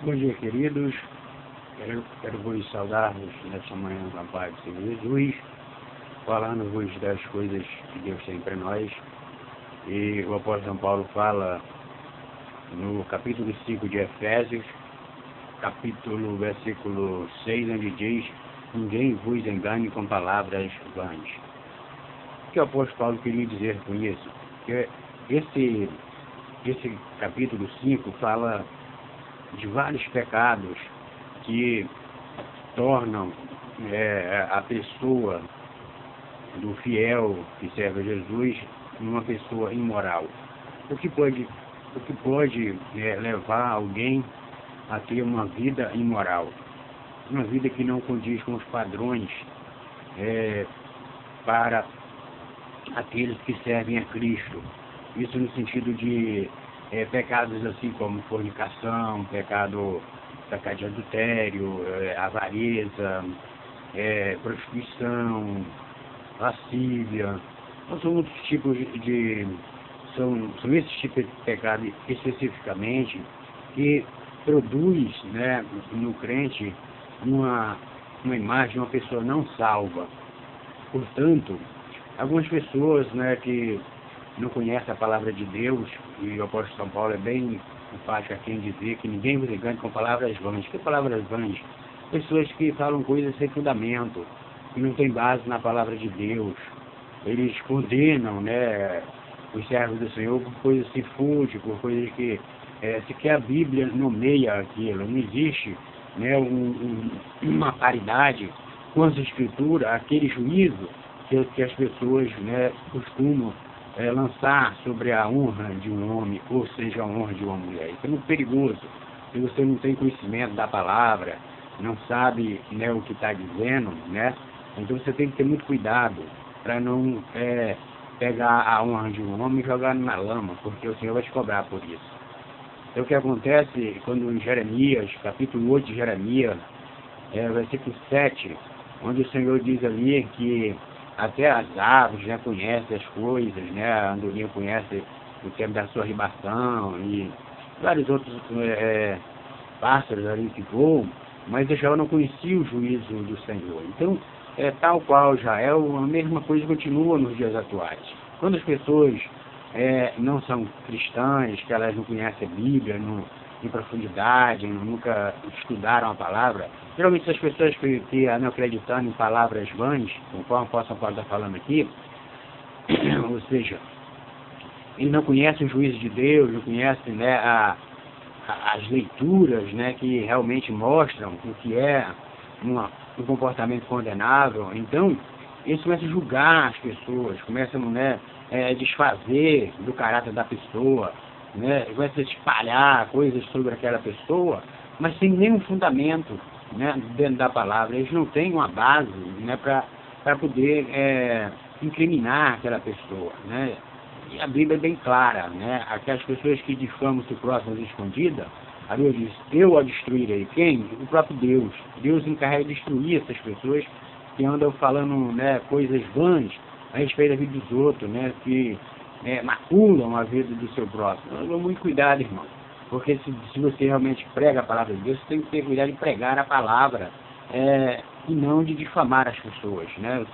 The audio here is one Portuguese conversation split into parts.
Bom dia, queridos. Quero vos saudar-vos nesta manhã com a paz do Senhor Jesus, falando-vos das coisas que Deus tem para nós. E o apóstolo São Paulo fala no capítulo 5 de Efésios, versículo 6, onde diz: ninguém vos engane com palavras vãs. O que o apóstolo Paulo queria dizer com isso? Que esse capítulo 5 fala de vários pecados que tornam a pessoa do fiel que serve a Jesus uma pessoa imoral. O que pode levar alguém a ter uma vida imoral, uma vida que não condiz com os padrões para aqueles que servem a Cristo. Isso no sentido de pecados assim como fornicação, pecado de adultério, avareza, prostituição, lascívia. Então, são outros tipos são esses tipos de pecado especificamente que produz, né, no crente uma imagem de uma pessoa não salva. Portanto, algumas pessoas, né, que não conhecem a palavra de Deus, e o apóstolo São Paulo é bem enfático aqui em dizer que ninguém vos engane com palavras vãs. Que palavras vãs? Pessoas que falam coisas sem fundamento, que não tem base na palavra de Deus. Eles condenam, né, os servos do Senhor por coisas assim fúteis, por coisas que sequer a Bíblia nomeia aquilo. Não existe, né, uma paridade com as Escrituras, aquele juízo que as pessoas, né, costumam lançar sobre a honra de um homem, ou seja, a honra de uma mulher. Isso é muito perigoso. Se você não tem conhecimento da palavra, não sabe, né, o que está dizendo, né, então você tem que ter muito cuidado para não pegar a honra de um homem e jogar na lama, porque o Senhor vai te cobrar por isso. Então o que acontece quando em Jeremias, capítulo 8 de Jeremias, versículo 7, onde o Senhor diz ali que até as aves, né, conhecem as coisas, né, a andorinha conhece o tempo da sua ribação e vários outros pássaros ali que voam, mas Israel não conhecia o juízo do Senhor. Então, tal qual Israel, a mesma coisa continua nos dias atuais. Quando as pessoas não são cristãs, que elas não conhecem a Bíblia em profundidade, nunca estudaram a palavra, geralmente essas pessoas que andam acreditando em palavras vãs, conforme o apóstolo Paulo está falando aqui, ou seja, eles não conhecem o juízo de Deus, não conhecem, né, as leituras, né, que realmente mostram o que é um comportamento condenável. Então, eles começam a julgar as pessoas, começam, né, a desfazer do caráter da pessoa, né, começam a espalhar coisas sobre aquela pessoa, mas sem nenhum fundamento, né, dentro da palavra. Eles não têm uma base, né, para poder incriminar aquela pessoa, né. E a Bíblia é bem clara, né, aquelas pessoas que difamam o seu próximo escondida, a Deus diz: eu a destruirei. Quem? O próprio Deus. Deus encarrega de destruir essas pessoas que andam falando, né, coisas vãs a respeito da vida dos outros, né, que maculam a vida do seu próximo. Então, muito cuidado, irmão, porque se você realmente prega a palavra de Deus, você tem que ter cuidado de pregar a palavra e não de difamar as pessoas, né?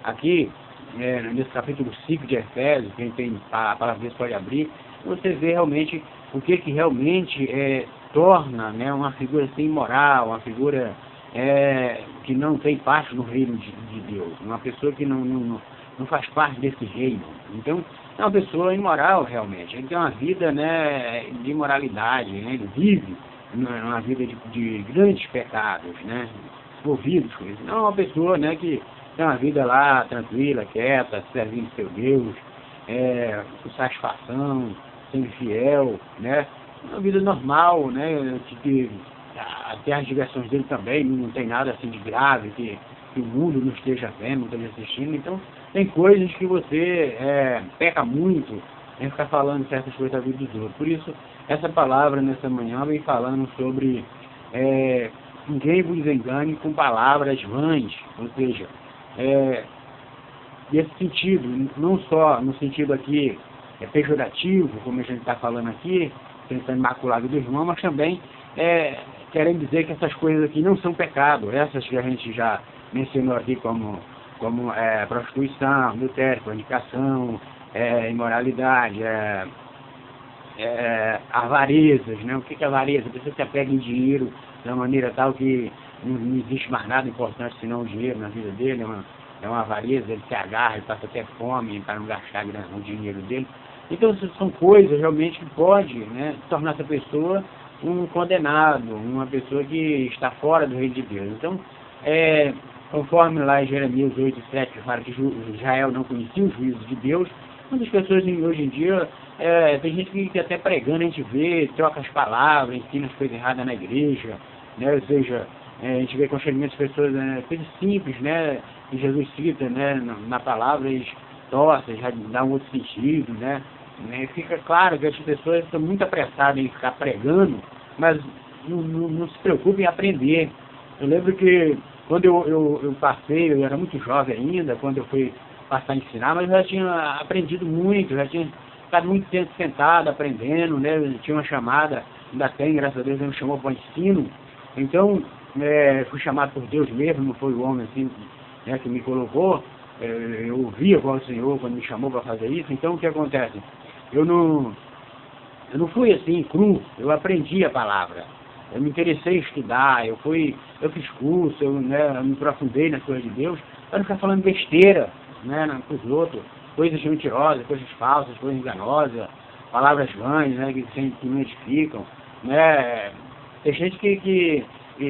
Aqui, nesse capítulo 5 de Efésios, quem tem a palavra de Deus pode abrir, você vê realmente o que realmente torna, né, uma figura assim, imoral, uma figura que não tem parte no reino de Deus, uma pessoa que não faz parte desse reino. Então, é uma pessoa imoral realmente. Ele tem uma vida, né, de imoralidade, né? Ele vive uma vida de grandes pecados, né, envolvidos com isso. Não é uma pessoa, né, que tem uma vida lá tranquila, quieta, servindo seu Deus, com satisfação, sendo fiel, né, uma vida normal, né, que até as diversões dele também não tem nada assim de grave que o mundo não esteja vendo, não esteja assistindo. Então, tem coisas que você peca muito em ficar falando certas coisas da vida dos outros. Por isso, essa palavra nessa manhã vem falando sobre ninguém vos engane com palavras vãs, ou seja, nesse sentido, não só no sentido aqui pejorativo, como a gente está falando aqui, tentando macular do irmão, mas também querendo dizer que essas coisas aqui não são pecado, essas que a gente já mencionou aqui como prostituição, adultério, fornicação, imoralidade, avarezas, né? O que é avareza? A pessoa que pega em dinheiro de uma maneira tal que não existe mais nada importante senão o dinheiro na vida dele, é uma avareza, ele se agarra, ele passa até fome para não gastar o dinheiro dele. Então, são coisas realmente que pode, né, tornar essa pessoa um condenado, uma pessoa que está fora do reino de Deus. Então, conforme lá em Jeremias 8:7, que fala que Israel não conhecia os juízos de Deus, muitas pessoas hoje em dia, tem gente que até pregando, a gente vê, troca as palavras, ensina as coisas erradas na igreja, né? Ou seja, a gente vê constantemente as pessoas, coisas simples, né, que Jesus cita, né, na palavra, eles torcem, já dá um outro sentido, né? Fica claro que as pessoas estão muito apressadas em ficar pregando, mas não se preocupem em aprender. Eu lembro que quando eu passei, eu era muito jovem ainda, quando eu fui passar a ensinar, mas eu já tinha aprendido muito, já tinha ficado muito tempo sentado, aprendendo, né? Eu tinha uma chamada, ainda tem, graças a Deus, ele me chamou para o ensino. Então, fui chamado por Deus mesmo, não foi o homem assim, né, que me colocou. Eu ouvia a voz do Senhor quando me chamou para fazer isso. Então, o que acontece? Eu não fui assim, cru, eu aprendi a palavra. Eu me interessei em estudar, eu fiz curso, eu me aprofundei nas coisas de Deus, para não ficar falando besteira, né, para os outros, coisas mentirosas, coisas falsas, coisas enganosas, palavras vãs, né, que não edificam, né. Tem gente que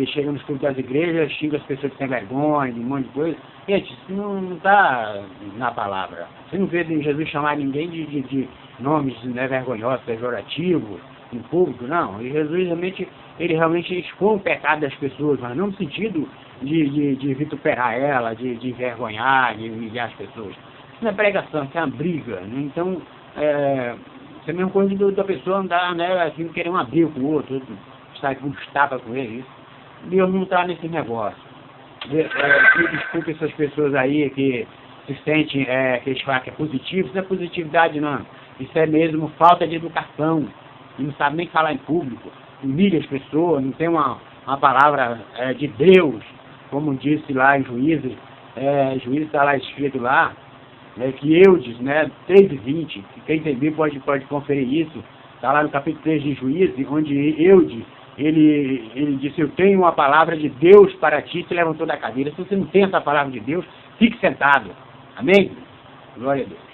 chega nos cultos das igrejas, xinga as pessoas que têm vergonha, de um monte de coisa. Gente, isso não está na palavra. Você não vê Jesus chamar ninguém de nomes, né, vergonhosos, pejorativos, em público, não. E Jesus ele realmente expõe o pecado das pessoas, mas não no sentido de vituperar ela, de envergonhar, de humilhar as pessoas. Isso não é pregação, isso é uma briga, né? Então, isso é a mesma coisa da pessoa andar, né, assim, querer uma briga com o outro, estar com uns tapas com ele. Deus não está nesse negócio. Desculpe essas pessoas aí que se sentem, que eles falam que é positivo. Isso não é positividade, não. Isso é mesmo falta de educação. Não sabe nem falar em público. Humilha as pessoas, não tem uma palavra de Deus, como disse lá em Juízes. Juízes está lá escrito lá, que Eudes, né, 3:20, quem entender pode conferir isso. Está lá no capítulo 3 de Juízes, onde Eudes, ele disse: eu tenho uma palavra de Deus para ti, se levantou da cadeira. Se você não tem essa palavra de Deus, fique sentado. Amém? Glória a Deus.